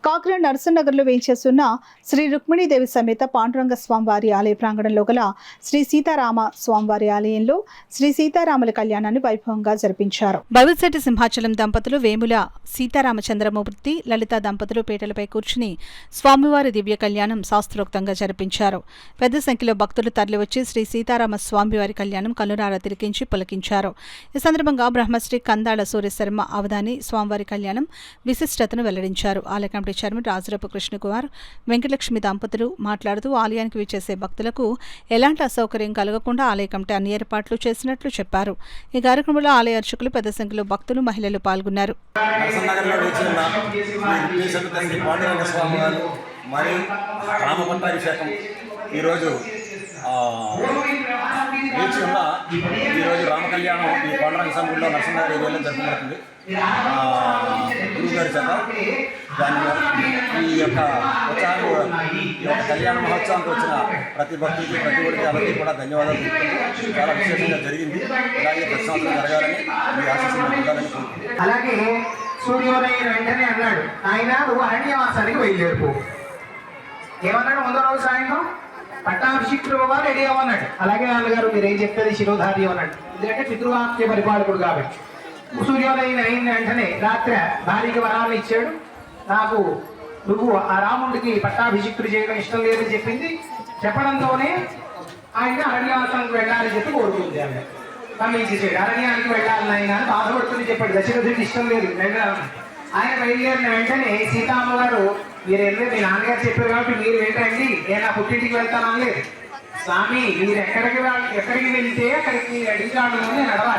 కాకినాడ నరసనగర్లో వేయించేస్తున్న శ్రీ రుక్మిణీదేవి సమేత పాండురంగ స్వామివారి ఆలయ ప్రాంగణంలో గల శ్రీ సీతారామ స్వామివారి ఆలయంలో శ్రీ సీతారాముల కళ్యాణాన్ని వైభవంగా జరిపించారు. బైబిల్శెట్టి సింహాచలం దంపతులు వేముల సీతారామచంద్రమూర్తి లలిత దంపతులు పీటలపై కూర్చుని స్వామివారి దివ్య కళ్యాణం శాస్త్రోక్తంగా జరిపించారు. పెద్ద సంఖ్యలో భక్తులు తరలివచ్చి శ్రీ సీతారామ స్వామివారి కళ్యాణం కన్నులారా తిలకించి పులకించారు. ఈ సందర్భంగా బ్రహ్మశ్రీ కందాళ సూర్యశర్మ అవధాని స్వామివారి కళ్యాణం విశిష్టతను వెల్లడించారు. ఆలయ కమిటీ చైర్మన్ రాజరపు కృష్ణకుమార్ వెంకటలక్ష్మి దంపతులు మాట్లాడుతూ ఆలయానికి విచ్చేసే భక్తులకు ఎలాంటి అసౌకర్యం కలగకుండా ఆలయ కమిటీ అన్ని ఏర్పాట్లు చేసినట్లు చెప్పారు. ఈ కార్యక్రమంలో ఆలయ అర్చకులు పెద్ద సంఖ్యలో భక్తులు మహిళలు పాల్గొన్నారు. ఈరోజు రామ కళ్యాణం ఈ పాండురంగ స్వామి గుడిలో నరసింహనగర్ ఏరియాలో జరుగుతుంది. గురువుగారి చేత దాని ఈ యొక్క ఉత్సాహం ఈ యొక్క కళ్యాణ మహోత్సవానికి వచ్చిన ప్రతి భక్తుడికి ప్రతి ఒక్కరికి అందరికీ కూడా ధన్యవాదాలు చెప్తున్నాను. చాలా విశేషంగా జరిగింది. ఇలాగే ప్రతి సంవత్సరం జరగాలని మీ ఆశీస్సులు పొందాలని కోరుకుంటున్నాను. అలాగే సూర్యోదయం వెంటనే అన్నాడు, ఆయన నువ్వు అరణ్యవాసానికి బయలుదేరుకో. ఏమన్నాడు? ముందు రోజు సాయంత్రం పట్టాభిషిక్తుడు రెడీ అవ్వన్నాడు. అలాగే నాన్నగారు మీరు ఏం చెప్తే శిరోధార్యం అన్నాడు. ఎందుకంటే పితృవాక్య పరిపాలకుడు కాబట్టి. సూర్యోదయం అయిన వెంటనే రాత్రి భార్యకి వరాలు ఇచ్చాడు. నాకు నువ్వు ఆ రాముడికి పట్టాభిషిక్తుడు చేయడం ఇష్టం లేదని చెప్పింది. చెప్పడంతోనే ఆయన అరణ్యవాసానికి వెళ్ళాలని చెప్పి కోరుకుంది. ఆమె పంపించేసాడు. అరణ్యానికి వెళ్ళాలని ఆయన బాధపడుతుంది చెప్పాడు. దశరథుడికి ఇష్టం లేదు వెళ్ళాలని. ఆయన బయలుదేరిన వెంటనే సీతామ్మ గారు మీరు వెళ్ళి మీ నాన్నగారు చెప్పారు కాబట్టి మీరు ఏంటండి నేను నా పుట్టింటికి వెళ్తాను అనలేదు. స్వామి మీరు ఎక్కడికి వెళ్తే అక్కడికి అడిగాను నేను నడవాలి.